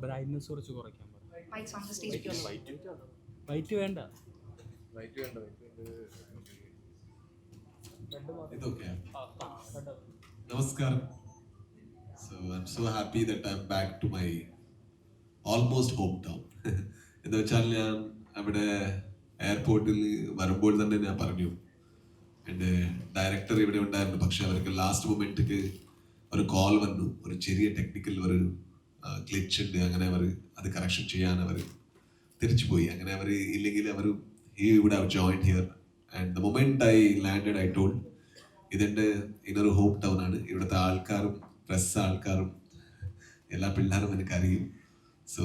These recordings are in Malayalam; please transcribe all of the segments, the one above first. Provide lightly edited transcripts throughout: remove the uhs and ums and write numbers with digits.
ബ്രൈറ്റ്നസ് കുറച്ച് കുറയ്ക്കാൻ Mics on the stage. White വേണ്ട. Okay. Namaskaram. So I'm so happy that I'm back to my almost hometown. എന്താ വെച്ചാൽ ഞാൻ അവിടെ എയർപോർട്ടിൽ വരുമ്പോൾ തന്നെ ഞാൻ പറഞ്ഞു എൻ്റെ ഡയറക്ടർ ഇവിടെ ഉണ്ടായിരുന്നു, പക്ഷെ അവർക്ക് ലാസ്റ്റ് മൊമെന്റിക്ക് ഒരു കോൾ വന്നു, ഒരു ചെറിയ ടെക്നിക്കൽ ഒരു ഗ്ലിച്ച് ഉണ്ട്, അങ്ങനെ അവർ അത് കറക്ഷൻ ചെയ്യാൻ അവർ തിരിച്ചു പോയി. അങ്ങനെ അവർ ഇല്ലെങ്കിൽ അവർ he would have joined here. And the moment I landed, I told ഇതെൻ്റെ ഇതൊരു ഹോം ടൗൺ ആണ്, ഇവിടുത്തെ ആൾക്കാരും പ്രസ് ആൾക്കാരും എല്ലാ പിള്ളേരും എനിക്കറിയും. So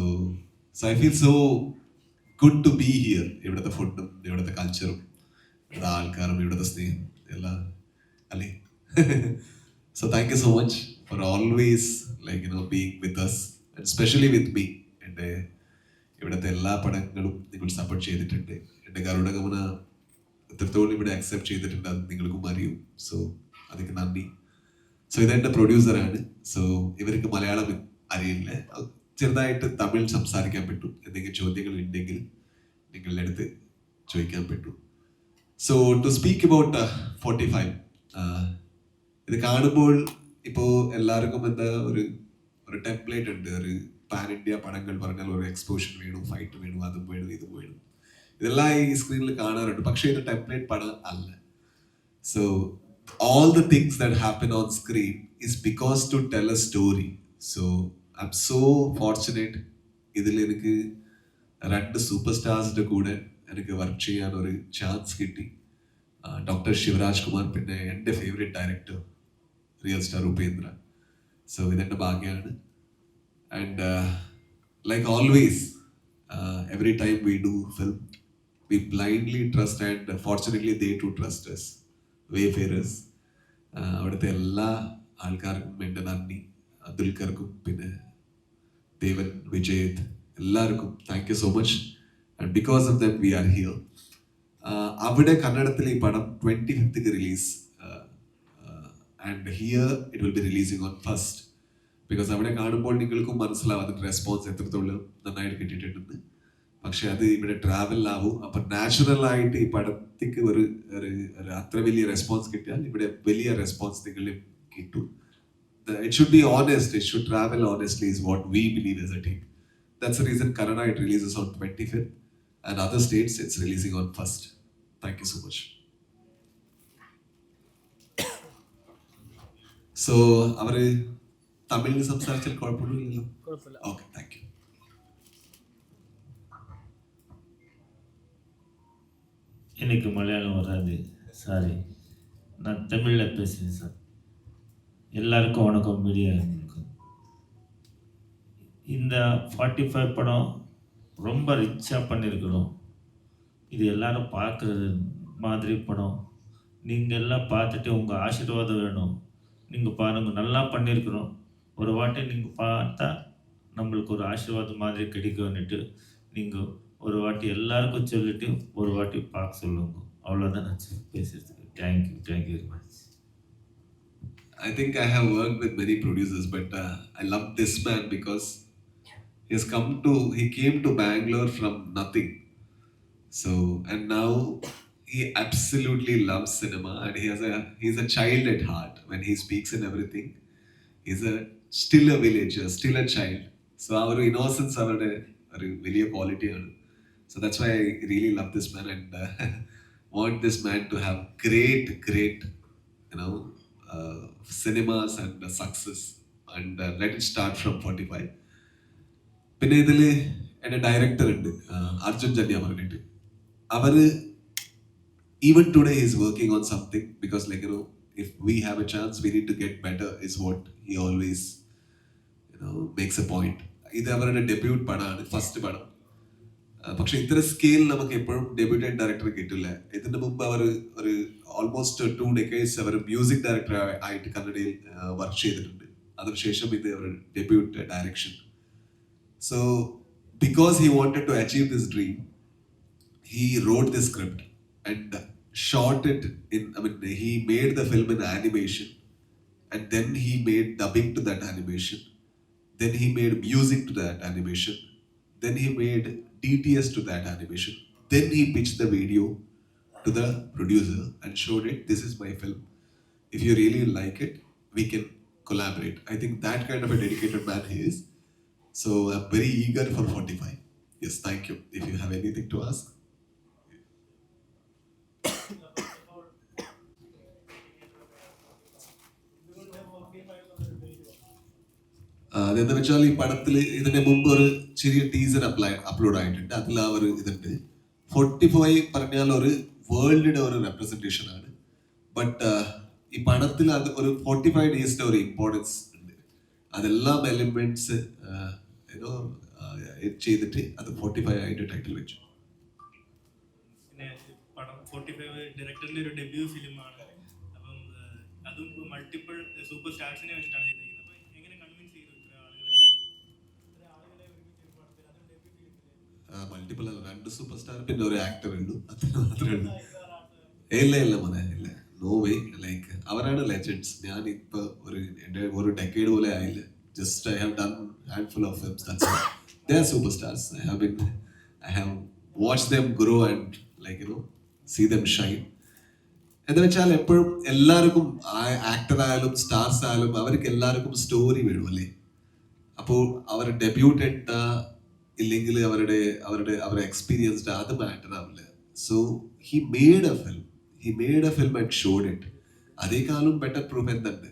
I feel so good to be here. ഇവിടുത്തെ ഫുഡും ഇവിടുത്തെ കൾച്ചറും ഇവിടുത്തെ ആൾക്കാരും ഇവിടുത്തെ സ്നേഹം എല്ലാം അല്ലേ. So thank you so much for always being with us and specially with me. എൻ്റെ ഇവിടുത്തെ എല്ലാ പടങ്ങളും നിങ്ങൾ സപ്പോർട്ട് ചെയ്തിട്ടുണ്ട്. എൻ്റെ ഗരുഡഗമന എത്രത്തോളം ഇവിടെ അക്സെപ്റ്റ് ചെയ്തിട്ടുണ്ട് അത് നിങ്ങൾക്കും അറിയും. സോ അതൊക്കെ നന്ദി. സോ ഇതെൻ്റെ പ്രൊഡ്യൂസറാണ്. സോ ഇവർക്ക് മലയാളം അറിയില്ല, ചെറുതായിട്ട് തമിഴ് സംസാരിക്കാൻ പറ്റും. എന്തെങ്കിലും ചോദ്യങ്ങൾ ഉണ്ടെങ്കിൽ നിങ്ങളുടെ അടുത്ത് ചോദിക്കാൻ പറ്റും. സോ ടു സ്പീക്ക് അബൌട്ട് 45, ഇത് കാണുമ്പോൾ ഇപ്പോൾ എല്ലാവർക്കും എന്താ ഒരു ടെംപ്ലേറ്റ് ഉണ്ട്. ഒരു പാൻ ഇന്ത്യ പടങ്ങൾ പറഞ്ഞാൽ ഒരു എക്സ്പോഷൻ വേണം, ഫൈറ്റ് വേണം, അതും വേണം, ഇതും വേണം, ഇതെല്ലാം ഈ സ്ക്രീനിൽ കാണാറുണ്ട്. പക്ഷേ ഇത് ടെംപ്ലേറ്റ് പടം അല്ല. So all the things that happen on screen is because to tell a story. So I'm so fortunate. ഇതിൽ എനിക്ക് 2 സൂപ്പർ സ്റ്റാർസിന്റെ കൂടെ എനിക്ക് വർക്ക് ചെയ്യാൻ ഒരു ചാൻസ് കിട്ടി. ഡോക്ടർ ശിവരാജ് കുമാർ, പിന്നെ എൻ്റെ favourite director real star Upendra. So ഇതെൻ്റെ ഭാഗ്യമാണ്. And like always every time we do film, we blindly trust, and fortunately they too trust us. Wayfarers, അവിടുത്തെ എല്ലാ ആൾക്കാർക്കും എൻ്റെ നന്ദി. ദുൽഖർക്കും പിന്നെ ദേവൻ, വിജയ്, എല്ലാവർക്കും thank you so much. And because of them we are here. അവിടെ കന്നഡത്തിൽ ഈ പടം 25th release, and here it will be releasing on 1st. Because അവിടെ കാണുമ്പോൾ നിങ്ങൾക്കും മനസ്സിലാവും അതിൻ്റെ റെസ്പോൺസ് എത്രത്തോളം നന്നായിട്ട് കിട്ടിയിട്ടുണ്ടെന്ന്. പക്ഷെ അത് ഇവിടെ ട്രാവലിലാവും. അപ്പം നാച്ചുറലായിട്ട് ഈ പടത്തേക്ക് ഒരു അത്ര വലിയ റെസ്പോൺസ് കിട്ടിയാൽ ഇവിടെ വലിയ റെസ്പോൺസ് നിങ്ങളിൽ കിട്ടും. It should be honest, it should travel honestly is what we believe as a team. That's the reason Kannada it releases on 25th and other states it's releasing on 1st. Thank you so much. So അവര് തമിഴിൽ സംസാരിച്ചാൽ കുഴപ്പമില്ലല്ലോ? Okay, thank you. எனக்கு மலையாளம் வராது, சாரி, நான் தமிழில் பேசுகிறேன் சார். எல்லாருக்கும் வணக்கம், மீடியாவுக்கு. இந்த 45 படம் ரொம்ப ரிச்சாக பண்ணியிருக்கிறோம். இது எல்லாரும் பார்க்குறது மாதிரி படம். நீங்கள் எல்லாம் பார்த்துட்டு உங்கள் ஆசீர்வாதம் வேணும். நீங்கள் பாருங்கள், நல்லா பண்ணியிருக்கிறோம். ஒரு வாட்டி நீங்கள் பார்த்தா நம்மளுக்கு ஒரு ஆசீர்வாதம் மாதிரி கிடைக்கும்னுட்டு நீங்கள் ஒரு வாட்டி எல்லாருக்கும் சொல்லிட்டு ஒரு வாட்டி பார்க்க சொல்லுங்க. அவ்வளோதான் நான் பேசுகிறதுக்கு. Thank you very much. I think I have worked with many producers, but I love this man because he came to Bangalore from nothing. So, and now he absolutely loves cinema, and he's a child at heart. When he speaks and everything, he's still a villager, still a child. So our innocence, our very quality. So that's why I really love this man and want this man to have great, cinemas and success, and let it start from 45. പിന്നെ ഇതിൽ എൻ്റെ ഡയറക്ടർ ഉണ്ട്, അർജുൻ ജന്യ പറഞ്ഞിട്ട്. അവര് even today he is working on something because if we have a chance we need to get better is what he always makes a point. ഇത് അവരുടെ ഡെബ്യൂട്ട് പടമാണ്, ഫസ്റ്റ് പടം. പക്ഷെ ഇത്ര സ്കെയിൽ നമുക്ക് എപ്പോഴും ഡെബ്യൂട്ടന്റ് ഡയറക്ടർ കിട്ടില്ല. ഇതിന് മുമ്പ് അവർ ഒരു ഓൾമോസ്റ്റ് 2 decades അവർ മ്യൂസിക് ഡയറക്ടർ ആയിട്ട് കന്നഡയിൽ വർക്ക് ചെയ്തിട്ടുണ്ട്. അതിനുശേഷം ഇത് അവർ debut direction. So because he wanted to achieve this dream, he wrote the script and shot it he made the film in animation, and then he made dubbing to that animation. then he made music to that animation, then he made DTS to that animation, then he pitched the video to the producer and showed it, this is my film. If you really like it, we can collaborate. I think that kind of a dedicated man he is. So I'm very eager for 45. Yes, thank you. If you have anything to ask. അതെന്താ വെച്ചാൽ ഈ പടത്തിൽ ഇതിന്റെ മുമ്പ് ഒരു ചെറിയ ടീസർ അപ്ലോഡ് ആയിട്ടുണ്ട്. അതിൽ ആ ഒരു ഇതുണ്ട്. 45 പറഞ്ഞാൽ ഒരു വേൾഡിന്റെ ഒരു റെപ്രസെന്റേഷൻ ആണ്. ബട്ട് ഈ പടത്തിൽ അത് ഒരു 45 ഡേയ്സിന്റെ ഒരു ഇമ്പോർട്ടൻസ് ഉണ്ട്. അതെല്ലാം എലിമെന്റ്സ് ചെയ്തിട്ട് അത് 45 ആയിട്ട് ടൈറ്റിൽ വെച്ചു. പിന്നെ പടം 45 ഡയറക്ടറിന്റെ ഒരു ഡെബ്യൂ ഫിലിമാണ്. അപ്പം അതും മൾട്ടിപ്പിൾ സൂപ്പർ സ്റ്റാർസിനെ വെച്ചിട്ടാണ് ചെയ്തിരിക്കുന്നത്. അപ്പം എങ്ങനെ കൺവിൻസ് ചെയ്തു ഇത്ര ആളുകളെ ഒരുമിച്ച് പടത്തിൽ അതും ഡെബ്യൂ ഫിലിമിൽ മൾട്ടിപ്പിൾ അല്ല, 2 സൂപ്പർ സ്റ്റാർ പിന്നെ ഒരു ആക്ടർ ഉണ്ട്, അത്ര മാത്രമേ ഉള്ളൂ. ഇല്ല മോനെ, ഇല്ല, നോ വേ. ലൈക്ക് അവരാണ് ലെജൻഡ്സ്. ഞാൻ ഇപ്പൊ ഒരു ഡെക്കേഡ് പോലെ ആയില്ല. Just I have done handful of films, that's all. They are superstars. I have watched them grow and see them shine. എന്താ വെച്ചാൽ എപ്പോഴും എല്ലാവർക്കും ആക്ടർ ആയാലും സ്റ്റാർസ് ആയാലും അവർക്ക് എല്ലാവർക്കും സ്റ്റോറി വേണം അല്ലേ. അപ്പോൾ അവർ ഡെബ്യൂട്ടഡ് ഇല്ലെങ്കിൽ അവരുടെ എക്സ്പീരിയൻസ്ഡ് അത് മാറ്റർ ആവില്ല. So he made a film and showed it. അതേക്കാളും ബെറ്റർ പ്രൂഫ് എന്തുണ്ട്?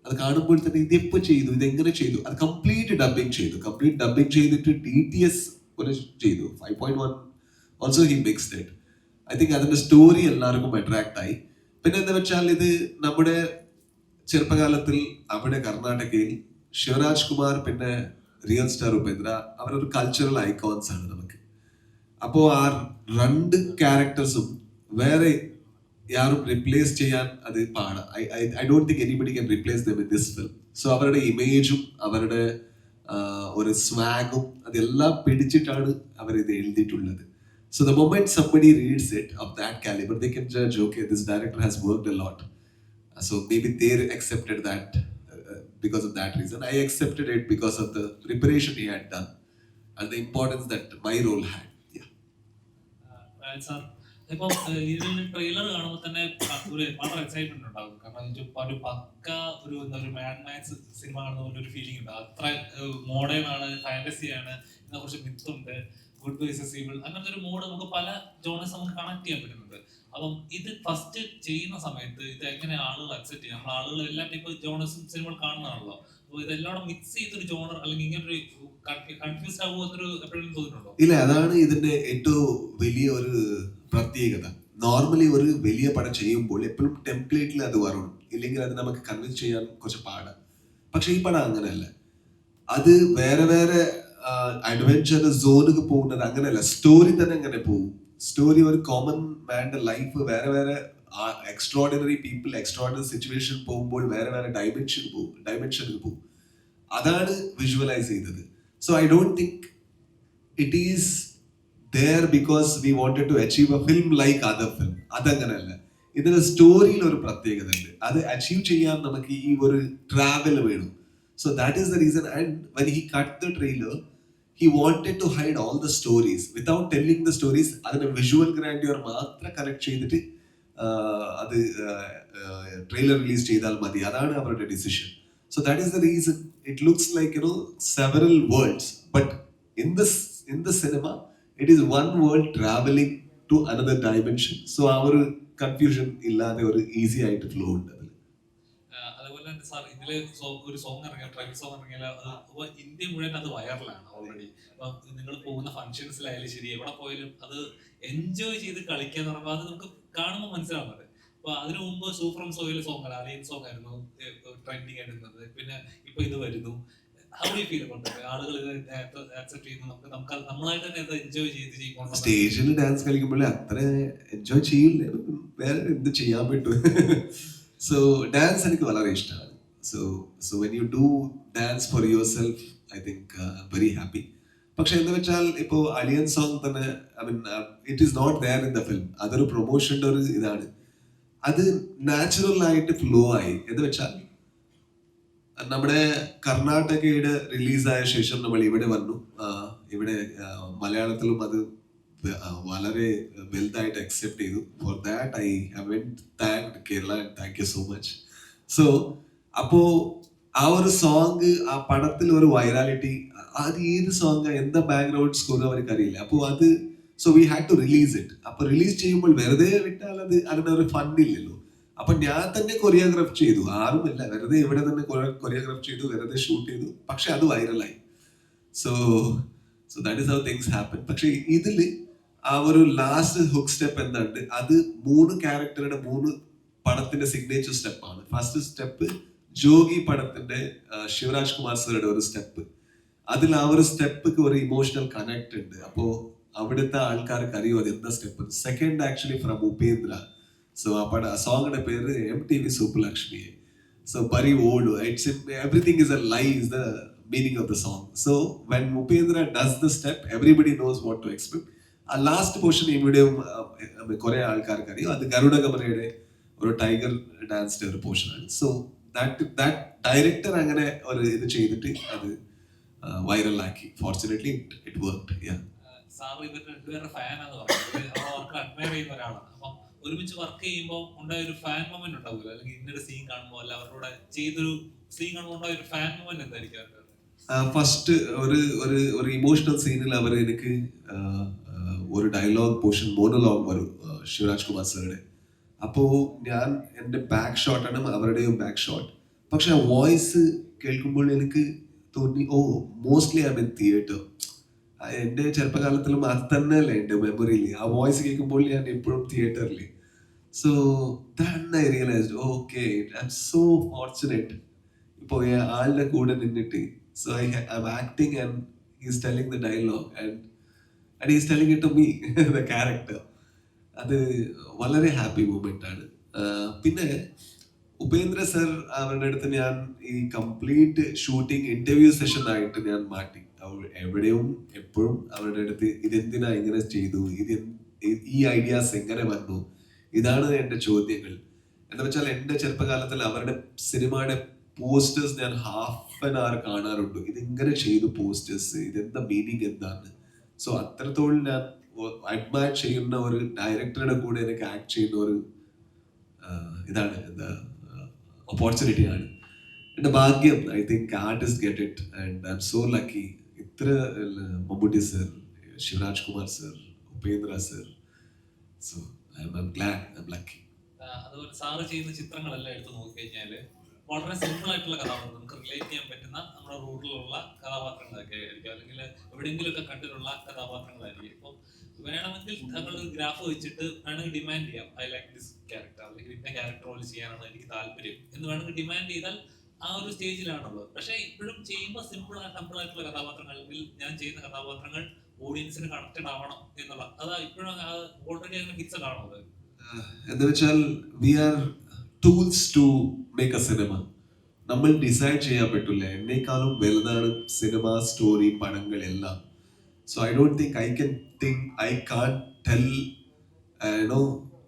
അത് കാണുമ്പോൾ തന്നെ ഇതെപ്പോ ചെയ്തു, ഇതെങ്ങനെ ചെയ്തു? അത് കംപ്ലീറ്റ് ഡബിങ് ചെയ്തിട്ട് DTS പോലെ ചെയ്തു. 5.1 also he mixed it. I think അതിന്റെ സ്റ്റോറി എല്ലാവർക്കും അട്രാക്ട് ആയി. പിന്നെ എന്താ വെച്ചാൽ ഇത് നമ്മുടെ ചെറുപ്പകാലത്തിൽ അവിടെ കർണാടകയിൽ ശിവരാജ് കുമാർ പിന്നെ റിയൽ സ്റ്റാർ ഉപേന്ദ്ര അവരൊരു കൾച്ചറൽ ഐക്കോൺസ് ആണ് നമുക്ക്. അപ്പോൾ ആ 2 ക്യാരക്ടേഴ്സും വേറെ യാരും റിപ്ലേസ് ചെയ്യാൻ അത് പാടാം. I don't think anybody can replace them in this film. So അവരുടെ ഇമേജും അവരുടെ ഒരു സ്വാഗും അതെല്ലാം പിടിച്ചിട്ടാണ് അവർ ഇത് എഴുതിയിട്ടുള്ളത്. So the moment somebody reads it of that calibre, they can judge, okay, this director has worked a lot. So maybe they accepted that because of that reason. I accepted it because of the preparation he had done and the importance that my role had. Yeah. Sir, ഇപ്പം ഇതിന്റെ ട്രെയിലർ കാണുമ്പോൾ തന്നെ ഒരു വളരെ എക്സൈറ്റ്മെന്റ് ഉണ്ടാകും. കാരണം ഒരു പക്ക ഒരു മാഡ്മാക്സ് സിനിമ കാണുന്ന പോലെ ഒരു ഫീലിംഗ് ഉണ്ട്. അത്ര മോഡേൺ ആണ്, ഫാന്റസി ആണ്, ഇതിനെ കുറിച്ച് മിത്തുണ്ട്, ഗുഡ് വേഴ്സസ് ഈവിൾ, അങ്ങനത്തെ ഒരു മോഡ് നമുക്ക് പല ജോണേഴ്സ് നമുക്ക് കണക്ട് ചെയ്യാൻ പറ്റുന്നുണ്ട്. അപ്പം ഇത് ഫസ്റ്റ് ചെയ്യുന്ന സമയത്ത് ഇത് എങ്ങനെ ആളുകൾ അക്സെപ്റ്റ് ചെയ്യും? നമ്മൾ ആളുകൾ എല്ലാ ടൈപ്പ് ജോണേഴ്സും സിനിമകൾ കാണുന്നതാണല്ലോ. അപ്പോൾ ഇതെല്ലാം മിക്സ് ചെയ്തൊരു ജോണർ അല്ലെങ്കിൽ ഇങ്ങനൊരു കൺഫ്യൂസ്ഡ് ആകുമെന്നൊരു എപ്പോഴും തോന്നിയിട്ടുണ്ടോ? ഇല്ല, അതാണ് ഇതിന്റെ ഏറ്റവും വലിയ ഒരു പ്രത്യേകത. നോർമലി ഒരു വലിയ പടം ചെയ്യുമ്പോൾ എപ്പോഴും ടെംപ്ലേറ്റിൽ അത് വരണം, ഇല്ലെങ്കിൽ അത് നമുക്ക് കൺവിൻസ് ചെയ്യാൻ കുറച്ച് പാടാണ്. പക്ഷെ ഈ പടം അങ്ങനെയല്ല. അത് വേറെ അഡ്വെഞ്ചർ സോണിക്ക് പോകുന്നത് അങ്ങനെയല്ല. സ്റ്റോറി തന്നെ അങ്ങനെ പോകും. സ്റ്റോറി ഒരു കോമൺ മാൻ്റെ ലൈഫ് വേറെ എക്സ്ട്രോർഡിനറി പീപ്പിൾ, എക്സ്ട്രോർഡിനറി സിറ്റുവേഷൻ പോകുമ്പോൾ വേറെ ഡയമെൻഷനിൽ പോകും. അതാണ് വിഷ്വലൈസ് ചെയ്തത്. So I don't think it is there because we wanted to achieve a film like other film. അതങ്ങനല്ല. ഇതിന്റെ സ്റ്റോറിയിൽ ഒരു പ്രത്യേകത ഉണ്ട്. അത് അച്ചീവ് ചെയ്യാൻ നമുക്ക് ഈ ഒരു ട്രാവൽ വേണം. So that is the reason. And when he cut the trailer, he wanted to hide all the stories without telling the stories. അതിന്റെ വിഷ്വൽ ഗ്രാൻഡിയർ മാത്രം കണക്ട് ചെയ്തിട്ട് അത് ട്രെയിലർ റിലീസ് ചെയ്താൽ മതി. അതാണ് അവരുടെ decision. So that is the reason it looks like several worlds, but in the cinema it is one world traveling to another dimension. So our confusion illade or easy ആയിട്ട് ഫ്ലോ ഉണ്ട് അതിൽ. അതുപോലെ തന്നെ സാർ ഇതില് ഒരു സോങ് ഇറങ്ങിയ ട്രൈബൽ സോങ് ഇറങ്ങിയാൽ അത് ഇന്ത്യ മുഴുവൻ അത് വൈറലാണ് ഓൾറെഡി. അപ്പൊ നിങ്ങൾ പോകുന്ന ഫംഗ്ഷൻസിലായാലും ശരി, എവിടെ പോയാലും അത് എൻജോയ് ചെയ്ത് കളിക്കാന്ന് പറയുമ്പോൾ അത് നമുക്ക് കാണുമ്പോൾ മനസ്സിലാവുന്നത്. അപ്പൊ അതിനു മുമ്പ് സൂഫ്രം സോയിലെ സോങ് ആണ്, അലിയൻ സോങ് ആയിരുന്നു ട്രെൻഡിങ് ആയിരുന്നത്. പിന്നെ ഇപ്പൊ ഇത് വരുന്നു. സ്റ്റേജിൽ ഡാൻസ് കളിക്കുമ്പോൾ അത്ര എൻജോയ് ചെയ്യില്ല, വേറെ എന്ത് ചെയ്യാൻ പറ്റും. സോ ഡാൻസ് എനിക്ക് വളരെ ഇഷ്ടമാണ്. So when you do dance for yourself, I think very happy. പക്ഷെ എന്താ വെച്ചാൽ ഇപ്പോ അലിയൻ സോങ് തന്നെ, I mean it is not there in the film. അതൊരു പ്രൊമോഷന്റെ ഒരു ഇതാണ്. അത് നാച്ചുറൽ ആയിട്ട് ഫ്ലോ ആയി. എന്ന് വെച്ചാൽ നമ്മുടെ കർണാടകയുടെ റിലീസായ ശേഷം നമ്മൾ ഇവിടെ വന്നു. ഇവിടെ മലയാളത്തിലും അത് വളരെ വലുതായിട്ട് അക്സെപ്റ്റ് ചെയ്തു. For that I have thanked Kerala and thank you so much. So അപ്പോ ആ ഒരു സോങ്, ആ പടത്തിൽ ഒരു വൈറാലിറ്റി, അത് ഏത് സോങ്, എന്താ ബാക്ക്ഗ്രൗണ്ട് സ്കോർ അവർക്ക് അറിയില്ല. അപ്പോൾ അത് so we had to release it. അപ്പൊ റിലീസ് ചെയ്യുമ്പോൾ വെറുതെ വിട്ടാൽ അത് അതിനൊരു ഫണ്ടില്ലല്ലോ. അപ്പൊ ഞാൻ തന്നെ കൊറിയോഗ്രാഫ് ചെയ്തു, ആരുമില്ല, വെറുതെ ഇവിടെ തന്നെ കൊറിയോഗ്രാഫ് ചെയ്തു, വെറുതെ ഷൂട്ട് ചെയ്തു, പക്ഷെ അത് വൈറലായി. So so that is how things happen. പക്ഷെ ഇതില് ആ ഒരു ലാസ്റ്റ് ഹുക്ക് സ്റ്റെപ്പ് എന്തുണ്ട്, അത് 3 ക്യാരക്ടറുടെ 3 പടത്തിന്റെ സിഗ്നേച്ചർ സ്റ്റെപ്പാണ്. ഫസ്റ്റ് സ്റ്റെപ്പ് ജോഗി പടത്തിന്റെ ശിവരാജ് കുമാർ സാറുടെ ഒരു സ്റ്റെപ്പ്. അതിൽ ആ ഒരു സ്റ്റെപ്പ് ഒരു ഇമോഷണൽ കണക്ട് ഉണ്ട്. അപ്പോ അവിടുത്തെ ആൾക്കാർക്ക് അറിയും അത് എന്താ step. Second actually from Upendra. So ആ സോങ്ങിന്റെ പേര് MTV Subbulakshmi. So very old. It's everything is a lie is the meaning of the song. So when Upendra does the step, everybody knows what to expect. ആ ലാസ്റ്റ് പോർഷൻ ഇവിടെയും കുറെ ആൾക്കാർക്ക് അറിയും. അത് ഗരുഡ ഗമനയുടെ ഒരു ടൈഗർ ഡാൻസിന്റെ ഒരു പോർഷനാണ്. സോ ദാറ്റ് ഡയറക്ടർ അങ്ങനെ ഒരു ഇത് ചെയ്തിട്ട് അത് വൈറലാക്കി. Fortunately it worked. Yeah. Sir ഇവരുടെ രണ്ടുപേരുടെ ഫാനാന്ന് പറയുന്നത് അവർക്ക് അഡ്മയർ ചെയ്യുന്ന ഒരാളാണ്. അപ്പം ഒരുമിച്ച് വർക്ക് ചെയ്യുമ്പോൾ ഉണ്ടായ ഒരു ഫാൻ മൊമെന്റ് ഉണ്ടാവില്ല, അല്ലെങ്കിൽ ഇന്നൊരു സീൻ കാണുമ്പോൾ അല്ല അവരുടെ ചെയ്തൊരു സീൻ കാണുമ്പോൾ ഉണ്ടായ ഒരു ഫാൻ മൊമെന്റ് എന്തായിരിക്കും? ഫസ്റ്റ് ഒരു ഇമോഷണൽ സീനിൽ അവർ എനിക്ക് ഒരു ഡയലോഗ് പോർഷൻ മോണോലോഗ് വരും ശിവരാജ് കുമാർ സാറുടെ. അപ്പോൾ ഞാൻ എൻ്റെ ബാക്ക് ഷോട്ടാണ്, അവരുടെയും ബാക്ക് ഷോട്ട്. പക്ഷെ ആ വോയിസ് കേൾക്കുമ്പോൾ എനിക്ക് തോന്നി, ഓ മോസ്റ്റ്ലി ഐ മീൻ തിയേറ്റർ. എൻ്റെ ചെറുപ്പകാലത്തിലും അത് തന്നെയല്ലേ എൻ്റെ മെമ്മറിയിൽ. ആ വോയിസ് കേൾക്കുമ്പോൾ ഞാൻ എപ്പോഴും തിയേറ്ററിൽ. So then I realised, okay I am so fortunate. ഇപ്പോൾ ആളുടെ കൂടെ നിന്നിട്ട്, so I am acting and he's telling the dialogue and he's telling it to me the character. അത് വളരെ ഹാപ്പി മൂമെന്റ് ആണ്. പിന്നെ ഉപേന്ദ്ര സർ അവരുടെ അടുത്ത് ഞാൻ ഈ കംപ്ലീറ്റ് ഷൂട്ടിംഗ് ഇന്റർവ്യൂ സെഷൻ ആയിട്ട് ഞാൻ മാറ്റി. എവിടെയും എപ്പോഴും അവരുടെ അടുത്ത് ഇതെന്തിനാ ഇങ്ങനെ ചെയ്തു, ഈ ഐഡിയാസ് എങ്ങനെ വന്നു, ഇതാണ് എൻ്റെ ചോദ്യങ്ങൾ. എന്താ വെച്ചാൽ എൻ്റെ ചെറുപ്പകാലത്തിൽ അവരുടെ സിനിമയുടെ പോസ്റ്റേഴ്സ് ഞാൻ ½ കാണാറുണ്ട്. ഇതിങ്ങനെ ചെയ്തു പോസ്റ്റേഴ്സ്, ഇതെന്താ മീനിങ് എന്താണ്. സോ അത്രത്തോളം ഞാൻ അഡ്മയർ ചെയ്യുന്ന ഒരു ഡയറക്ടറുടെ കൂടെ എനിക്ക് ആക്ട് ചെയ്യുന്ന ഒരു ഇതാണ് എന്താ ഓപ്പർച്യൂണിറ്റി ആണ്, എൻ്റെ ഭാഗ്യം. I think artist get it and I'm so lucky. ഇത്ര Mammootty sir, Shivaraj Kumar sir, Upendra sir. So I'm glad, I'm lucky. അതുപോലെ സാറ് ചെയ്യുന്ന ചിത്രങ്ങളെല്ലാം എടുത്ത് നോക്കിക്കഴിഞ്ഞാല് വളരെ സിമ്പിൾ ആയിട്ടുള്ള കഥാപാത്രം, നമുക്ക് റിലേറ്റ് ചെയ്യാൻ പറ്റുന്ന നമ്മുടെ റൂട്ടിലുള്ള കഥാപാത്രങ്ങളൊക്കെ ആയിരിക്കും, അല്ലെങ്കിൽ എവിടെയെങ്കിലുമൊക്കെ കണ്ടിട്ടുള്ള കഥാപാത്രങ്ങളായിരിക്കും. ഇപ്പോൾ വേണമെങ്കിൽ താങ്കൾ ഒരു ഗ്രാഫ് വെച്ചിട്ട് വേണമെങ്കിൽ ഡിമാൻഡ് ചെയ്യാം, ഐ ലൈക്ക് ദിസ് ക്യാരക്ടർ, അല്ലെങ്കിൽ ഇന്ന ക്യാരക്ടർ റോൾ ചെയ്യാനാണ് എനിക്ക് താല്പര്യം എന്ന് വേണമെങ്കിൽ ഡിമാൻഡ് ചെയ്താൽ ആ ഒരു സ്റ്റേജിലാണുള്ളത്. പക്ഷേ ഇപ്പോഴും ചെയ്യുമ്പോൾ സിമ്പിൾ ആയിട്ടുള്ള കഥാപാത്രങ്ങൾ, അല്ലെങ്കിൽ ഞാൻ ചെയ്യുന്ന കഥാപാത്രങ്ങൾ ഓഡിയൻസിന് കണക്റ്റഡ് ആവണം എന്നുള്ള, അതാ ഇപ്പോഴും ഓൾറെഡി അങ്ങനെ ഫിക്സഡ് ആണോ? അത് എന്താ വെച്ചാൽ we are tools to make a cinema. നമ്മൾ ഡിസൈഡ് ചെയ്യാൻ പറ്റില്ല, എന്നേക്കാളും വലുതാണ് സിനിമ, സ്റ്റോറി, പടങ്ങളെല്ലാം. So I don't think I can't tell,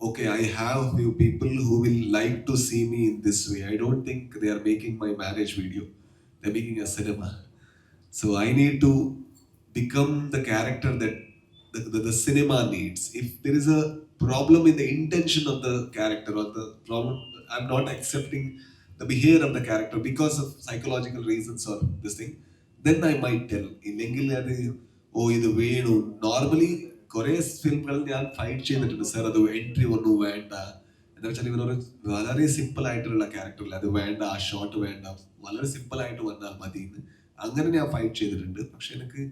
okay, I have few people who will like to see me in this way. I don't think they are making my marriage video, they're making a cinema. So I need to become the character that the cinema needs. If there is a problem in the intention of the character, or the problem, I'm not accepting the behavior of the character because of psychological reasons or this thing, then I might tell. ഇല്ലെങ്കിൽ അത് ഇത് വേണു. നോർമലി കുറെ ഫിലിമുകൾ ഞാൻ ഫൈറ്റ് ചെയ്തിട്ടുണ്ട് സർ, അത് എൻട്രി ഒന്നും വേണ്ട, എന്താ വെച്ചാൽ ഇവരൊരു വളരെ സിമ്പിൾ ആയിട്ടുള്ള ക്യാരക്ടറില്ല, അത് വേണ്ട, ആ ഷോട്ട് വേണ്ട, വളരെ സിമ്പിൾ ആയിട്ട് വന്നാൽ മതി എന്ന് അങ്ങനെ ഞാൻ ഫൈറ്റ് ചെയ്തിട്ടുണ്ട്. പക്ഷെ എനിക്ക്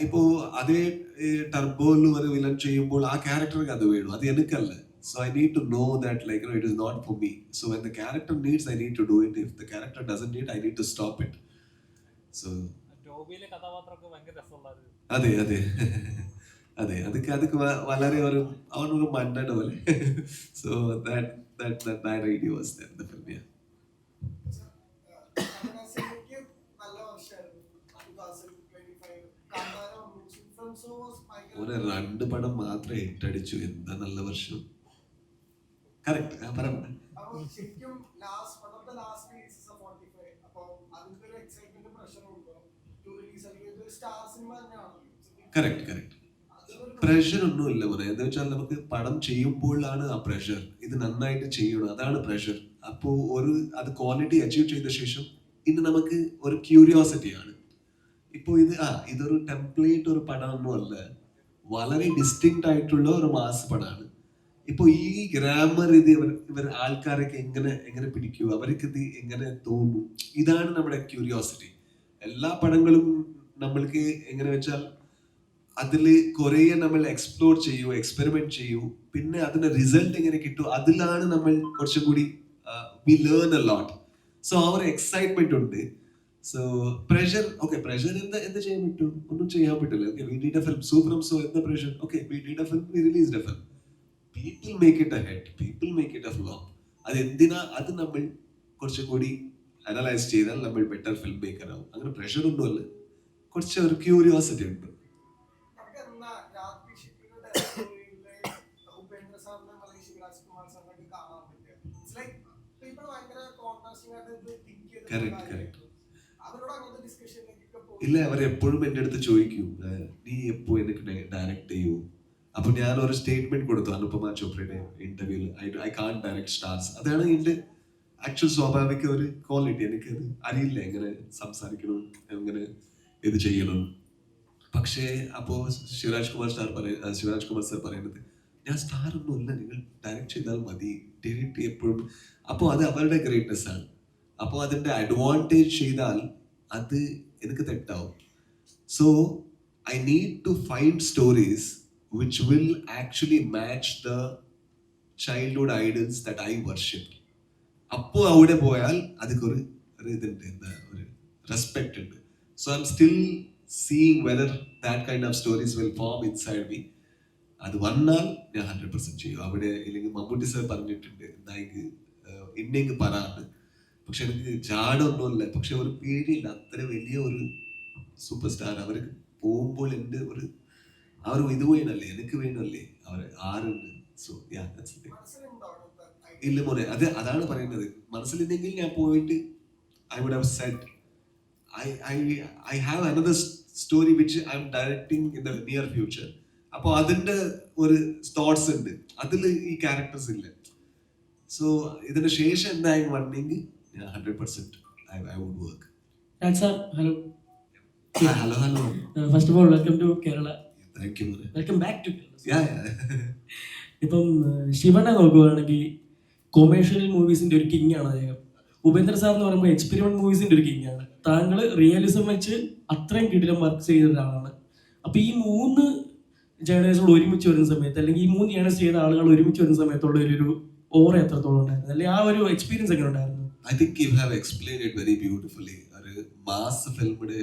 ഇപ്പോ അതേ ടർബോയിൽ ഒരു വിലൻ ചെയ്യുമ്പോൾ ആ ക്യാരക്ടർക്ക് അത് വേണം, അത് എനിക്കല്ല. So I need to know that it is not for me. So when the character needs, I need to do it. If the character doesn't need, I need to stop it. So അതെ അതെ അതെ അതൊക്കെ വളരെ ഒരു അവനൊരു മണ്ടയുടെ പോലെ. So that idea was there in the film. Yeah. ഒരു 2 പടം മാത്രമേ ഹിറ്റടിച്ചു. എന്താ നല്ല വർഷം. കറക്റ്റ് പറയാം. കറക്റ്റ്. പ്രഷർ ഒന്നുമില്ല മോനെ. എന്താ വെച്ചാൽ നമുക്ക് പടം ചെയ്യുമ്പോഴാണ് ആ പ്രഷർ. ഇത് നന്നായിട്ട് ചെയ്യണം, അതാണ് പ്രഷർ. അപ്പോൾ അത് ക്വാളിറ്റി അച്ചീവ് ചെയ്ത ശേഷം ഇന്ന് നമുക്ക് ഒരു ക്യൂരിയോസിറ്റിയാണ്. ഇപ്പോൾ ഇതൊരു ടെംപ്ലേറ്റ് ഒരു പടമൊന്നും അല്ല, വളരെ ഡിസ്റ്റിങ്ക്റ്റ് ആയിട്ടുള്ള ഒരു മാസ് പടമാണ്. ഇപ്പൊ ഈ ഗ്രാമർ ഇത് ഇവർ ആൾക്കാരൊക്കെ എങ്ങനെ പിടിക്കൂ, അവർക്ക് ഇത് എങ്ങനെ തോന്നും, ഇതാണ് നമ്മുടെ ക്യൂരിയോസിറ്റി. എല്ലാ പടങ്ങളും നമ്മൾക്ക് എങ്ങനെ വെച്ചാൽ അതില് കുറെ നമ്മൾ എക്സ്പ്ലോർ ചെയ്യൂ, എക്സ്പെരിമെന്റ് ചെയ്യൂ, പിന്നെ അതിന്റെ റിസൾട്ട് എങ്ങനെ കിട്ടും, അതിലാണ് നമ്മൾ കുറച്ചും കൂടി we learn A lot. So ആ ഒരു എക്സൈറ്റ്മെന്റ് ഉണ്ട്. സോ പ്രഷർ എന്ത് ചെയ്യാൻ പറ്റും? ഒന്നും ചെയ്യാൻ പറ്റില്ല. Okay, we did a film, എന്താ pressure? Okay, we did a film, we released a film. People make it a hit, people make it a flop. അത് നമ്മൾ കുറച്ചും കൂടി അനലൈസ് ചെയ്താൽ നമ്മൾ ബെറ്റർ ഫിലിം മേക്കർ ആവും. അങ്ങനെ പ്രഷർ ഒന്നുമല്ല, കുറച്ച് ഒരു ക്യൂരിയോസിറ്റി ഉണ്ട്. ഇല്ല, അവരെപ്പോഴും എൻ്റെ അടുത്ത് ചോദിക്കും, നീ എപ്പോ എനിക്ക് ഡയറക്റ്റ് ചെയ്യൂ? അപ്പൊ ഞാൻ ഒരു സ്റ്റേറ്റ്മെന്റ് കൊടുത്തു അനുപമ ചോപ്രയുടെ ഇന്റർവ്യൂല്, ഐ കാൺ ഡയറക്ട് സ്റ്റാർസ്. അതാണ് എന്റെ ആക്ച്വൽ സ്വാഭാവിക ഒരു ക്വാളിറ്റി. എനിക്കത് അറിയില്ല എങ്ങനെ സംസാരിക്കണം, എങ്ങനെ ഇത് ചെയ്യണം. പക്ഷേ അപ്പോ ശിവരാജ് കുമാർ സർ പറയുന്നത്, ഞാൻ സ്റ്റാർ ഒന്നുമില്ല, നിങ്ങൾ ഡയറക്റ്റ് ചെയ്താൽ മതി, ഡയറക്റ്റ് എപ്പോഴും. അപ്പോൾ അത് അവരുടെ ഗ്രേറ്റ്നെസ് ആണ്. അപ്പോൾ അതിന്റെ അഡ്വാൻറ്റേജ് ചെയ്താൽ അത് എനിക്ക് തെറ്റാവും. So I need to find stories which will actually match the childhood idols that I worship. അപ്പോൾ അവിടെ പോയാൽ അതൊക്കെ ഒരു ഇതുണ്ട്, എന്താ ഒരു റെസ്പെക്ട് ഉണ്ട്. So I am still seeing whether that kind of stories will form inside me. അത് വന്നാൽ ഞാൻ 100% ചെയ്യും. അവിടെ ഇല്ലെങ്കിൽ മമ്മൂട്ടി സർ പറഞ്ഞിട്ടുണ്ട്, എന്തായിക്ക് ഇന്നെങ്കിൽ പറയാറ്. പക്ഷെ എനിക്ക് ജാടൊന്നുമില്ല, പക്ഷെ ഒരു പേടിയില്ല. അത്ര വലിയ ഒരു സൂപ്പർ സ്റ്റാർ അവർക്ക് പോകുമ്പോൾ എൻ്റെ ഒരു ആ ഒരു ഇത് വേണമല്ലേ, എനിക്ക് വേണമല്ലേ, അവർ ആരുണ്ട്. സോ ഇല്ല മോനെ, അതാണ് പറയുന്നത്. മനസ്സിലില്ലെങ്കിൽ ഞാൻ പോയിട്ട് I would have said I have another story which I am directing in the near future. അപ്പോൾ അതിന്റെ ഒരു തോട്ട്സ് ഉണ്ട്, അതിൽ ഈ ക്യാരക്ടേഴ്സ് ഇല്ല. സോ ഇതിന് ശേഷം എന്തായാലും വന്നെങ്കിൽ 100% I would work. Sir, hello. Hello. First of all, welcome to Kerala. Thank you. Welcome back to Kerala. Yeah. ഇപ്പം ശിവനെ നോക്കുകയാണെങ്കിൽ കൊമേഴ്ഷ്യൽ മൂവീസിന്റെ ഒരു കിങ് ആണ് അദ്ദേഹം. ഉപേന്ദ്ര സാർ എന്ന് പറയുമ്പോൾ എക്സ്പെരിമെന്റ് മൂവീസിന്റെ ഒരു കിങ് ആണ്. താങ്കൾ റിയലിസം വെച്ച് അത്രയും കിടിലം വർക്ക് ചെയ്ത ഒരാളാണ്. അപ്പൊ ഈ 3 ജേണേഴ്സുകൾ ഒരുമിച്ച് വരുന്ന സമയത്ത്, അല്ലെങ്കിൽ ഈ 3 ജേണേഴ്സ് ചെയ്ത ആളുകൾ ഒരുമിച്ച് വരുന്ന സമയത്തുള്ള ഒരു ഓറ എത്രത്തോളം ഉണ്ടായിരുന്നു, അല്ലെങ്കിൽ ആ ഒരു എക്സ്പീരിയൻസ് എങ്ങനെ ഉണ്ടായിരുന്നു? I think you have explained it very beautifully. ഒരു മാസ് ഫിലിമിന്റെ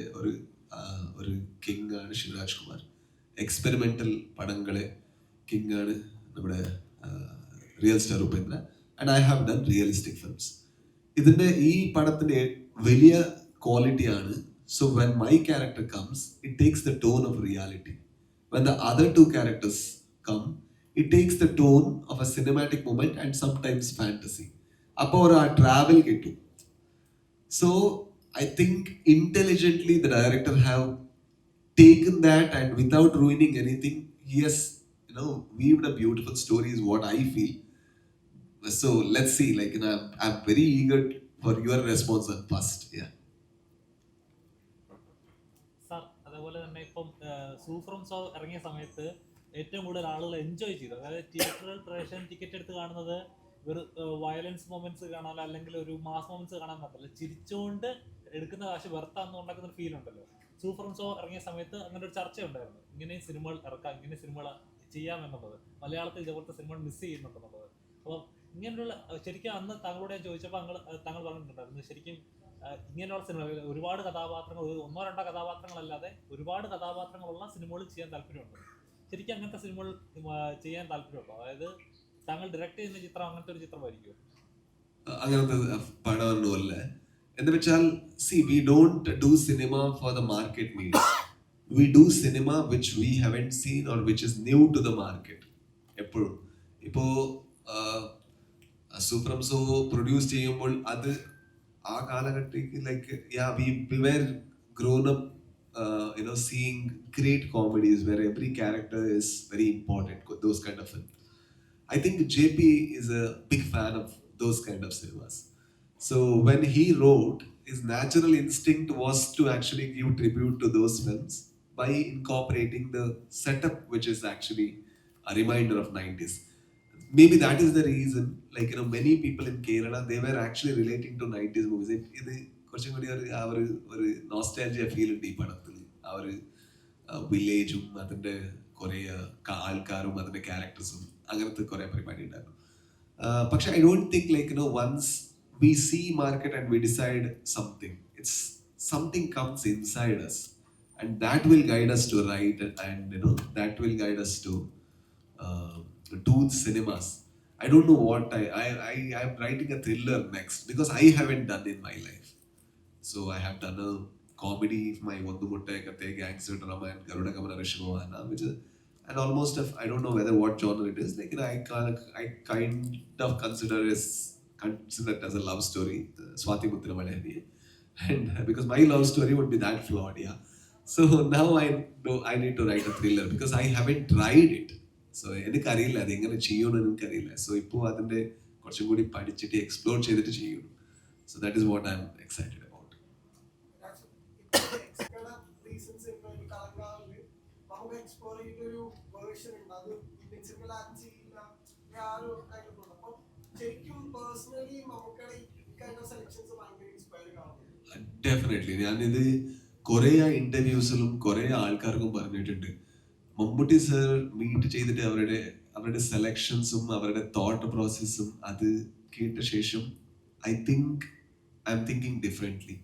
ഒരു കിങ് ആണ് ശിവരാജ് കുമാർ. എക്സ്പെരിമെന്റൽ പടങ്ങളെ കിങ് ആണ് നമ്മുടെ real star Upendra. And I have done realistic films. ഇതിന്റെ ഈ പടത്തിന്റെ വലിയ ക്വാളിറ്റി ആണ്. So when my character comes, it takes the tone of reality. When the other 2 characters come, it takes the tone of a cinematic moment and sometimes fantasy. അപ്പോൾ ഒരു ആ ട്രാവൽ കിട്ടും. So I think intelligently the director have taken that, and without ruining anything, he has weaved a beautiful story is what I feel. So let's see, I'm very eager for your response on first. Yeah. Sir, അതേപോലെ തന്നെ ഇപ്പം സൂഫ്രം ഷോ ഇറങ്ങിയ സമയത്ത് ഏറ്റവും കൂടുതൽ ആളുകൾ എൻജോയ് ചെയ്തു. അതായത് തിയേറ്ററിൽ പ്രവേശനം ടിക്കറ്റ് എടുത്ത് കാണുന്നത് ഒരു വയലൻസ് മൊമെന്റ്സ് കാണാൻ, അല്ലെങ്കിൽ ഒരു മാസ് മൊമെന്റ്സ് കാണാൻ മാത്രമല്ല, ചിരിച്ചുകൊണ്ട് എടുക്കുന്ന കാശ് വെറുത്താന്ന് ഉണ്ടാക്കുന്ന ഒരു ഫീൽ ഉണ്ടല്ലോ. സൂഫ്രം ഷോ ഇറങ്ങിയ സമയത്ത് അങ്ങനെ ഒരു ചർച്ച ഉണ്ടായിരുന്നു, ഇങ്ങനെ സിനിമകൾ ഇറക്കാം, ഇങ്ങനെ സിനിമകൾ ചെയ്യാമെന്നുള്ളത്. മലയാളത്തിൽ ഇതേപോലത്തെ സിനിമകൾ മിസ് ചെയ്യുന്നുണ്ടെന്നുള്ളത്. അപ്പം ഇങ്ങനെയുള്ള ശരിക്കും അന്ന് താങ്കളോട് ഞാൻ ചോദിച്ചപ്പോൾ താങ്കൾ പറഞ്ഞിട്ടുണ്ടായിരുന്നു, ശരിക്കും ഇങ്ങനെയുള്ള സിനിമകൾ ഒരുപാട് കഥാപാത്രങ്ങൾ, 1-2 കഥാപാത്രങ്ങളല്ലാതെ ഒരുപാട് കഥാപാത്രങ്ങളുള്ള സിനിമകൾ ചെയ്യാൻ താല്പര്യമുണ്ട്. ശരിക്കും അങ്ങനത്തെ സിനിമകൾ ചെയ്യാൻ താല്പര്യമുണ്ടോ? അതായത് താങ്കൾ ഡയറക്റ്റ് ചെയ്യുന്ന ചിത്രം അങ്ങനത്തെ ഒരു ചിത്രമായിരിക്കും? അങ്ങനത്തെ പടമൊന്നുമല്ല. എന്താ വെച്ചാൽ, we don't do cinema for the market needs. We do cinema which we haven't seen or which is new to the market. എപ്പോഴും ഇപ്പോൾ സൂഫ്രം ഷോ പ്രൊഡ്യൂസ് ചെയ്യുമ്പോൾ അത് ആ കാലഘട്ടത്തിൽ we were grown up seeing great comedies where every character is very important, those kind of film. I think JP is a big fan of those kind of cinemas. So when he wrote, his natural instinct was to actually give tribute to those films by incorporating the setup, which is actually a reminder of 90s. Maybe that is the reason, like, many people in Kerala, they were actually relating to 90s movies. ഇത് കുറച്ചും കൂടി ഒരു നോസ്റ്റാൾജിയ ഫീൽ ഉണ്ട് ഈ പടത്തിൽ. ആ ഒരു വില്ലേജും അതിൻ്റെ കുറേ ആൾക്കാരും അതിൻ്റെ ക്യാരക്ടേഴ്സും അങ്ങനത്തെ കുറേ പരിപാടി ഉണ്ടായിരുന്നു. പക്ഷെ I don't think like once we see market and we decide something, it's something comes inside us, and that will guide us to write, and that will guide us to do cinemas. I don't know what I'm writing a thriller next because I haven't done in my life. So I have done a comedy, my Vandu Mutta Kate, gangster drama, and Garuda Kamara Rishavana, which is, and almost I don't know whether what genre it is. Like, I kind of consider it as a love story, Swati Muthira Malani, and because my love story would be that flawed, yeah. So now I know I need to write a thriller because I haven't tried it. So എനിക്ക് അറിയില്ല അതെങ്ങനെ ചെയ്യണമെന്ന് എനിക്കറിയില്ല. സോ ഇപ്പോൾ അതിൻ്റെ കുറച്ചും കൂടി പഠിച്ചിട്ട് എക്സ്പ്ലോർ ചെയ്തിട്ട് ചെയ്യണം. So that is what I'm excited about. നമുക്ക് എക്സ്പ്ലോർ ചെയ്തൊരു വേർഷൻ ഉണ്ട്, അത് ഇന്ത്യൻ സിനിമയിൽ ആരും ചെയ്യില്ല, ആ ഒരു ആയിട്ടുള്ള. അപ്പം ശരിക്കും പേഴ്സണലി നമുക്കടെ ഈ കൈൻഡ് ഓഫ് സെലക്ഷൻസ് ഭയങ്കര ഇൻസ്പയറിംഗ് ആണ്. ഡെഫിനറ്റ്ലി ഞാനിത് കുറേ ഇന്റർവ്യൂസിലും കുറേ ആൾക്കാർക്കും പറഞ്ഞിട്ടുണ്ട്. മമ്മൂട്ടി സർ മീറ്റ് ചെയ്തിട്ട് അവരുടെ സെലക്ഷൻസും അവരുടെ തോട്ട് പ്രോസസ്സും അത് കേട്ട ശേഷം ഐ എം തിങ്കിങ് ഡിഫറെൻ്റ്ലി.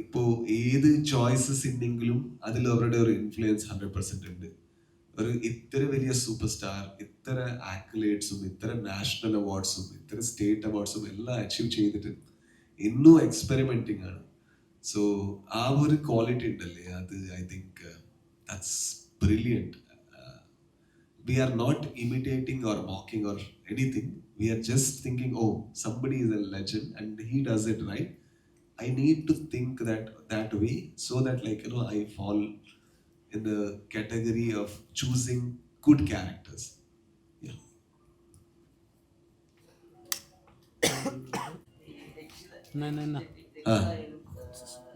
ഇപ്പോൾ ഏത് ചോയ്സസ് ഉണ്ടെങ്കിലും അതിൽ അവരുടെ ഒരു ഇൻഫ്ലുവൻസ് 100% ഉണ്ട്. ഒരു ഇത്ര വലിയ സൂപ്പർ സ്റ്റാർ, ഇത്ര ആക്യുലേറ്റ്സും ഇത്ര നാഷണൽ അവാർഡ്സും ഇത്ര സ്റ്റേറ്റ് അവാർഡ്സും എല്ലാം അച്ചീവ് ചെയ്തിട്ട് ഇന്നും എക്സ്പെരിമെന്റിങ് ആണ്. സോ ആ ഒരു ക്വാളിറ്റി ഉണ്ടല്ലേ, അത് I think that's brilliant. We are not imitating or mocking or anything. We are just thinking, oh, somebody is a legend and he does it right. I need to think that way so that, like, I fall in the category of choosing good characters. Yeah. No.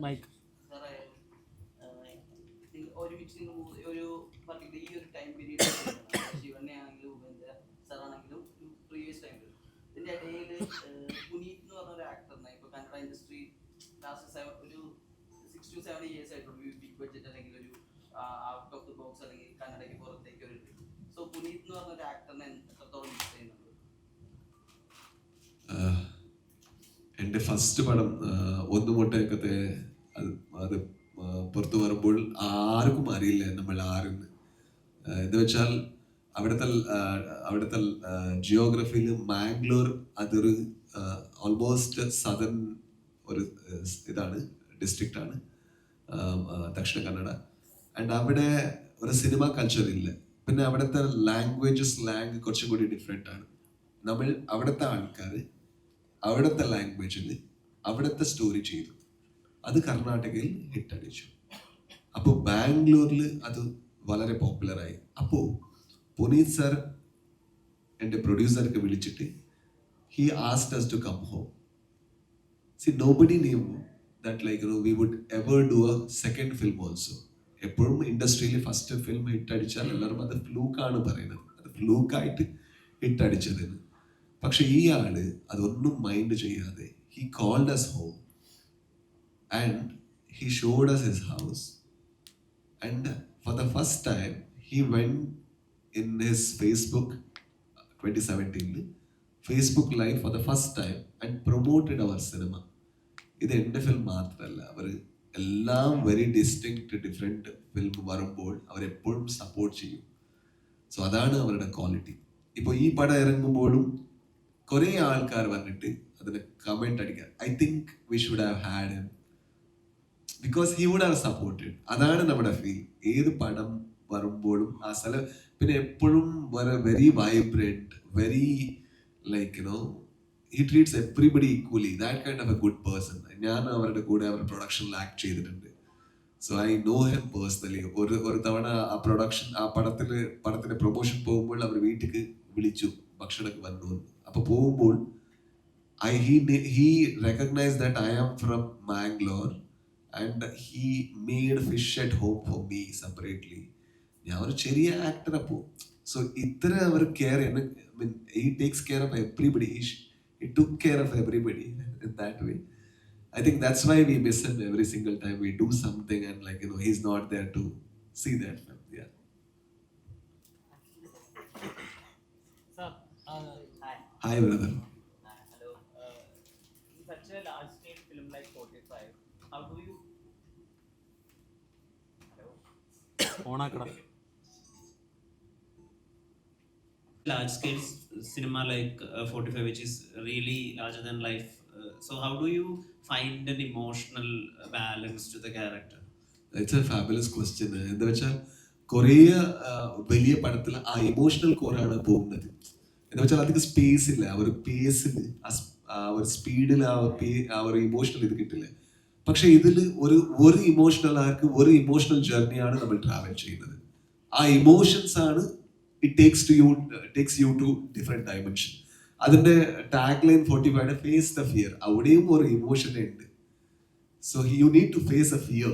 Mike. ഒരുമിച്ച് ഒരു പർട്ടിക്കുലർ ഈ ഒരു ടൈം പീരീഡ് ശിവനെ ആണെങ്കിലും ഉപേന്ദ്ര സാറാണെങ്കിലും പ്രീവിയസ് ടൈം പീരീഡ് ഇതിൻ്റെ ഇടയിൽ പുനീത് എന്ന് പറഞ്ഞൊരു ആക്ടറിനെ ഇപ്പോൾ കന്നഡ ഇൻഡസ്ട്രി ലാസ്റ്റ് ഒരു 6 to 7 years ആയിട്ടുള്ള ബിഗ് ബഡ്ജറ്റ് അല്ലെങ്കിൽ ഒരു ഔട്ട് ഓഫ് ദി ബോക്സ് അല്ലെങ്കിൽ കന്നഡയ്ക്ക് പുറത്തേക്ക് ഒരു സോ പുനീത് എന്ന് പറഞ്ഞൊരു ആക്ടറിനെ എത്രത്തോളം മിസ് ചെയ്യുന്നുണ്ട്? എൻ്റെ ഫസ്റ്റ് പടം ഒന്നുമുട്ടയൊക്കത്തെ അത് പുറത്തു വരുമ്പോൾ ആർക്കും അറിയില്ല നമ്മൾ ആരെന്ന്. എന്ന് വെച്ചാൽ അവിടുത്തെ ജിയോഗ്രഫിയിൽ മാംഗ്ലൂർ അതൊരു ഓൾമോസ്റ്റ് സദൺ ഒരു ഇതാണ്, ഡിസ്ട്രിക്റ്റ് ആണ്, ദക്ഷിണ കന്നഡ. ആൻഡ് അവിടെ ഒരു സിനിമ കൾച്ചർ ഇല്ല. പിന്നെ അവിടുത്തെ സ്ലാങ് കുറച്ചും കൂടി ഡിഫറെൻ്റ് ആണ്. നമ്മൾ അവിടുത്തെ ആൾക്കാർ അവിടുത്തെ ലാംഗ്വേജിൽ അവിടുത്തെ സ്റ്റോറി ചെയ്തു, അത് കർണാടകയിൽ ഹിറ്റടിച്ചു. അപ്പോൾ ബാംഗ്ലൂരിൽ അത് വളരെ പോപ്പുലറായി. അപ്പോൾ പുനീത് സർ എൻ്റെ പ്രൊഡ്യൂസർക്ക് വിളിച്ചിട്ട് he asked us to come home. See, nobody knew that, like, we would ever do a second film also. എപ്പോഴും ഇൻഡസ്ട്രിയിൽ ഫസ്റ്റ് ഫിലിം ഹിറ്റ് അടിച്ചാൽ എല്ലാവരും അത് ഫ്ലൂക്കാണ് പറയുന്നത്, അത് ഫ്ലൂക്കായിട്ട് ഹിറ്റ് അടിച്ചതെന്ന്. പക്ഷെ ഈ ആള് അതൊന്നും മൈൻഡ് ചെയ്യാതെ he called us home and he showed us his house, and for the first time he went in his Facebook 2017 Facebook live for the first time and promoted our cinema. ഇത് എൻ്റെ ഫിലിം മാത്രമല്ല, അവർ എല്ലാം വെരി ഡിസ്റ്റിങ്ക്റ്റ് ഡിഫറെൻറ്റ് ഫിലിം വരുമ്പോൾ അവരെപ്പോഴും സപ്പോർട്ട് ചെയ്യും. സോ അതാണ് അവരുടെ ക്വാളിറ്റി. ഇപ്പോൾ ഈ പടം ഇറങ്ങുമ്പോഴും കുറേ ആൾക്കാർ വന്നിട്ട് അതിന് കമൻറ്റ് അടിക്കാൻ, I think we should have had him because he would have supported. അതാണ് നമ്മുടെ ഫീൽ. ഏത് പടം വരുമ്പോഴും ആ സ്ഥലം പിന്നെ എപ്പോഴും very vibrant, very like, he treats everybody equally, that kind of a good person. ഞാൻ അവരുടെ കൂടെ അവരുടെ പ്രൊഡക്ഷനിൽ ആക്ട് ചെയ്തിട്ടുണ്ട്. So I know him personally. ഒരു തവണ ആ പടത്തിന്റെ പ്രൊമോഷൻ പോകുമ്പോൾ അവർ വീട്ടിലേക്ക് വിളിച്ചു, ഭക്ഷണമൊക്കെ വന്നു. അപ്പൊ പോകുമ്പോൾ he recognized that I am from Mangalore and he made fish at home for me separately. ഞാൻ ഒരു ചെറിയ ആക്ടർ. അപ്പോ സോ ഇത്ര അവർ care, he takes care of everybody. He took care of everybody in that way. I think that's why we miss him every single time we do something and he's not there to see that film. Yeah. Sir, Hi. Hi brother. Hello. In such a large scale film like 45, how do you? Hello. ഓണാക്കട. Large scale cinema like 45, which is really larger than life. So how do you find an emotional balance to the character? It's a fabulous question. എന്താ വെച്ചാൽ കുറേ വലിയ പടത്തിൽ ആ ഇമോഷണൽ കോറാണ് പോകുന്നത്. എന്താ വെച്ചാൽ അധികം സ്പേസ് ഇല്ല, ആ ഒരു പേസിൽ, ആ ഒരു സ്പീഡിൽ ആ ഒരു ഇമോഷണൽ ഇത് കിട്ടില്ല. പക്ഷെ ഇതിൽ ഒരു ഇമോഷണൽ ആർക്ക് ഒരു ഇമോഷണൽ ജേർണിയാണ് നമ്മൾ ട്രാവൽ ചെയ്യുന്നത്. ആ ഇമോഷൻസ് ആണ് it takes you to different dimension. അതിന്റെ tag line 45 face the fear. അവിടെയും ഒരു ഇമോഷൻ ഉണ്ട്. So you need to face a fear.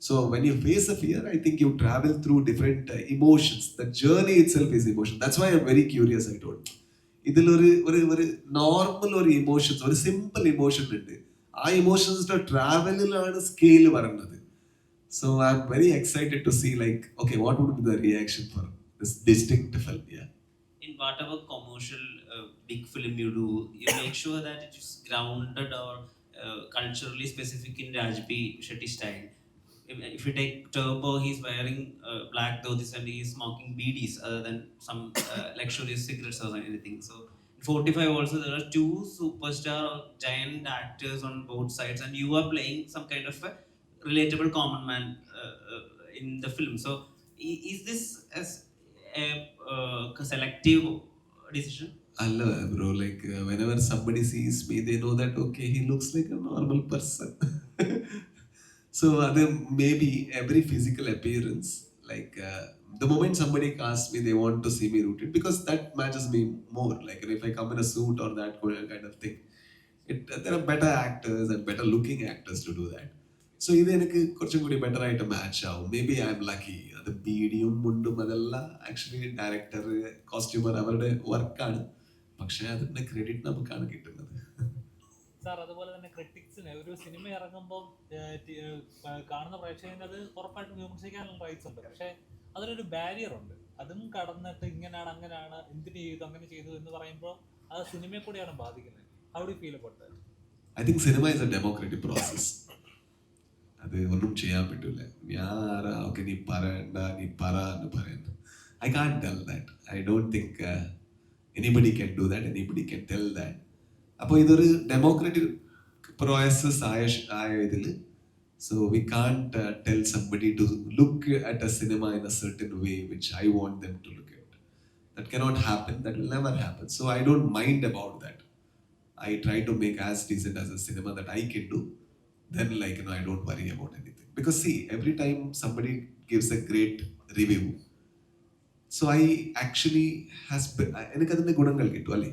So when you face a fear, I think you travel through different emotions. The journey itself is emotion. That's why I'm very curious. I told ഇതിൽ ഒരു നോർമൽ ഒരു ഇമോഷൻസ്, ഒരു സിമ്പിൾ ഇമോഷൻ ഉണ്ട്. ആ ഇമോഷൻസിന്റെ ട്രാവലിലാണ് സ്കെയിൽ പറയുന്നത്. So I'm very excited to see okay, what would be the reaction for this distinct film. Yeah. In whatever commercial big film you do, you make sure that it is grounded or culturally specific in Rajbi Shetty style. If you take Turbo, he's wearing black dhotis and he's smoking BDs other than some luxurious cigarettes or anything. So in 45 also there are two superstar or giant actors on both sides and you are playing some kind of a relatable common man in the film. So is this as a selective decision? അല്ല bro, whenever somebody sees me, they know that okay, he looks like a normal person. So maybe every physical appearance, the moment somebody casts me, they want to see me rooted because that matches me more. If I come in a suit or that kind of thing, there are better actors and better looking actors to do that. So ഇത് എനിക്ക് കുറച്ചും കൂടി ബെറ്റർ ആയിട്ട് മാച്ച് ആവും. May be I M lucky. അത് ബീഡിയും മുണ്ടും അതെല്ലാം ആക്ച്വലി ഡയറക്ടർ, കോസ്റ്റ്യൂമർ അവരുടെ വർക്കാണ്. പക്ഷെ അതിന്റെ ക്രെഡിറ്റ് നമുക്കാണ് കിട്ടുന്നത്. സാർ, അതുപോലെ തന്നെ ക്രിട്ടിക്സിന് ഒരു സിനിമ ഇറങ്ങുമ്പോൾ കാണുന്ന പ്രേക്ഷകന് അത് ഉറപ്പായിട്ടും വിമർശിക്കാനുള്ള റൈറ്റ്സ് ഉണ്ട്. പക്ഷെ അതിനൊരു ബാരിയർ ഉണ്ട്. അതും കടന്നിട്ട് ഇങ്ങനെയാണ്, അങ്ങനെയാണ്, എന്തിനു ചെയ്തു, അങ്ങനെ ചെയ്തു എന്ന് പറയുമ്പോൾ അത് സിനിമയെ കൂടിയാണ് ബാധിക്കുന്നത്. How do feel about that? I think cinema is A democratic process. അത് ഒന്നും ചെയ്യാൻ പറ്റില്ല. ഞാൻ ഓക്കെ നീ പറയണ്ട, നീ പറ എന്ന് പറയുന്നത്. I can tell that. I don't think anybody can do that, anybody can tell that. അപ്പോൾ ഇതൊരു ഡെമോക്രാറ്റിക് പ്രോസസ് ആയ ഇതിൽ so we can't tell somebody to look at a cinema in a certain way which I want them to look at. That cannot happen. That will never happen. So I don't mind about that. I try to make as decent as a cinema that I can do. Then I don't worry about anything. Because see, every time somebody gives a great review, so I actually എനിക്ക് അതിന്റെ ഗുണങ്ങൾ കിട്ടും അല്ലേ,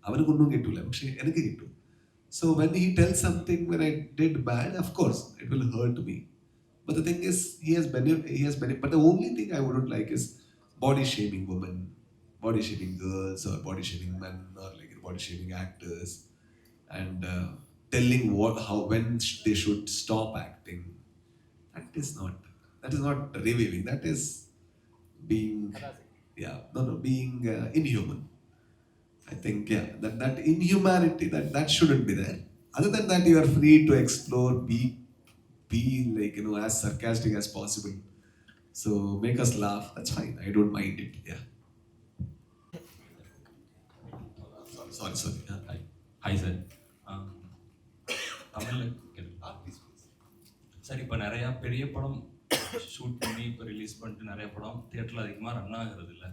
അവനക്കൊന്നും കിട്ടൂല, പക്ഷെ എനിക്ക് കിട്ടും. So when he tells something when I did bad, of course it will hurt me. But the thing is, he has benefit. But the only thing I wouldn't like is body shaming women, body shaming girls, or body shaming men, or body shaming actors, and telling when they should stop acting. That is not reviewing. That is being being inhuman. I think that inhumanity that shouldn't be there. Other than that, you are free to explore, be as sarcastic as possible. So make us laugh. That's fine. I don't mind it. Yeah. Sorry. Hi sir. தமிழில் சார், இப்போ நிறையா பெரிய படம் ஷூட் பண்ணி இப்போ ரிலீஸ் பண்ணிட்டு நிறைய படம் தியேட்டரில் அதிகமாக ரன் ஆகிறது இல்லை.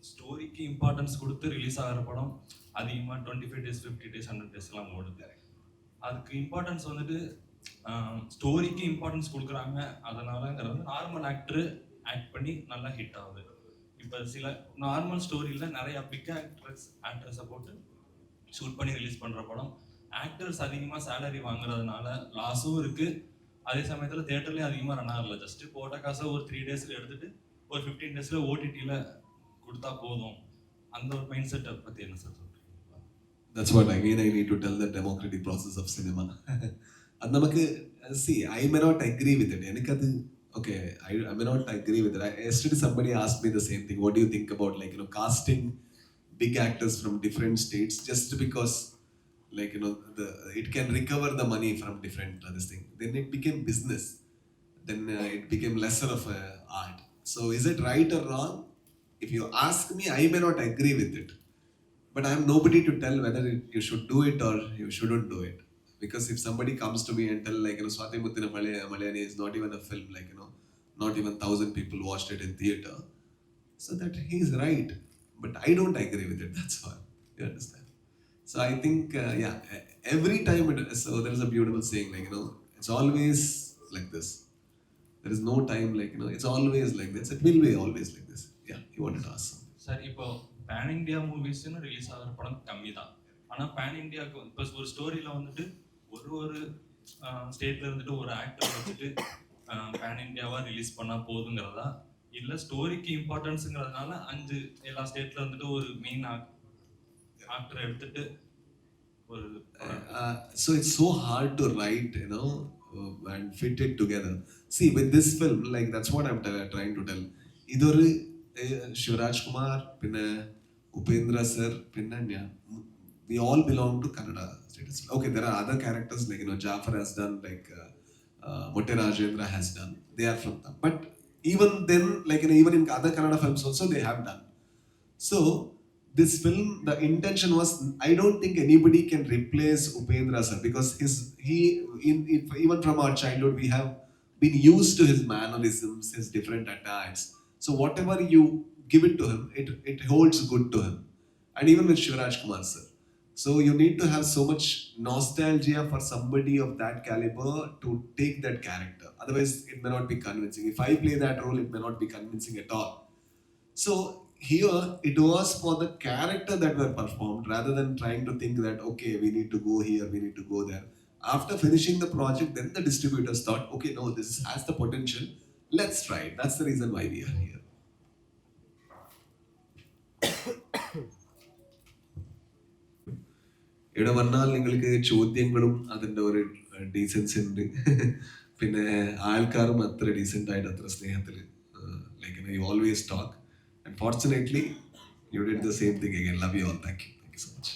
ஸ்டோரிக்கு இம்பார்ட்டன்ஸ் கொடுத்து ரிலீஸ் ஆகிற படம் அதிகமாக 25 days 50 days 100 days எல்லாம் ஓடுது. அதுக்கு இம்பார்ட்டன்ஸ் வந்துட்டு ஸ்டோரிக்கு இம்பார்ட்டன்ஸ் கொடுக்குறாங்க. அதனாலங்கிறது நார்மல் ஆக்டர் ஆக்ட் பண்ணி நல்லா ஹிட் ஆகுது. இப்போ சில நார்மல் ஸ்டோரியில் நிறைய பிக் ஆக்ட்ரஸை போட்டு ஷூட் பண்ணி ரிலீஸ் பண்ணுற படம் ஆக்டர்ஸ் அதிகமாக சேலரி வாங்குறதுனால லாஸும் இருக்குது. அதே சமயத்தில் தேட்டர்லேயும் அதிகமாக ரன் ஆகல. ஜஸ்ட்டு போட்ட காசை ஒரு 3 டேஸில் எடுத்துகிட்டு ஒரு 15 டேஸில் ஓடிடியில் கொடுத்தா போதும். அந்த ஒரு மைண்ட் செட்டை பற்றி என்ன சார் சொல்கிறீங்க? That's what again I need to tell the democratic process of cinema. அது நமக்கு see, I may not agree with it. எனக்கு அது okay, I may not agree with it. Yesterday somebody asked me the same thing. What do you think about casting big actors from different states just because it can recover the money from different this thing. Then it became business. Then it became lesser of a art. So is it right or wrong? If you ask me, I may not agree with it. But I am nobody to tell whether you should do it or you shouldn't do it. Because if somebody comes to me and tell Swati Muthina Malayani is not even a film, not even 1,000 people watched it in theater, so that he is right. But I don't agree with it, that's all. You understand? So I think, every time, so there is a beautiful saying, it's always like this. There is no time it's always like this. It will be always like this. Yeah, you wanted to ask something. Sir, இப்போ பேன் இண்டியா மூவிஸ்ன்னு ரிலீஸ் ஆகிற படம் கம்மி தான். ஆனால் பேன் இண்டியாவுக்கு இப்போ ஒரு ஸ்டோரியில் வந்துட்டு ஒரு ஸ்டேட்ல இருந்துட்டு ஒரு ஆக்டர் வச்சுட்டு பேன் இண்டியாவாக ரிலீஸ் பண்ணால் போதுங்கிறதா, இல்லை ஸ்டோரிக்கு இம்பார்ட்டன்ஸுங்கிறதுனால 5 எல்லா ஸ்டேட்ல இருந்துட்டு ஒரு மெயின் ஆக்டர் எடுத்துட்டு ஒரு so it's so hard to write, and fit it together. See, with this film, that's what I'm trying to tell. Idoru Shiva Raj Kumar, pinna Upendra sir, pinna we all belong to Kannada status. Okay, there are other characters Jafar has done, Motte Rajendra has done. They are from them. But even then, even in other Kannada films also they have done. So this film, the intention was, I don't think anybody can replace Upendra sir, because even from our childhood we have been used to his mannerisms, his different attacks. So whatever you give it to him, it holds good to him. And even with Shiva Raj Kumar sir. So you need to have so much nostalgia for somebody of that caliber to take that character. Otherwise, it may not be convincing. If I play that role, it may not be convincing at all. So here, it was for the character that were performed, rather than trying to think that, okay, we need to go here, we need to go there. After finishing the project, then the distributors thought, okay, no, this has the potential. Let's try it. That's the reason why we are here. ഇവിടെ വന്നാൽ നിങ്ങൾക്ക് ചോദ്യങ്ങളും അതിൻ്റെ ഒരു ഡീസൻസി ഉണ്ട്. പിന്നെ ആൾക്കാരും അത്ര ഡീസെൻ്റ് ആയിട്ട് അത്ര സ്നേഹത്തിൽ you always talk. And fortunately, you did the same thing again. Love you all. Thank you so much.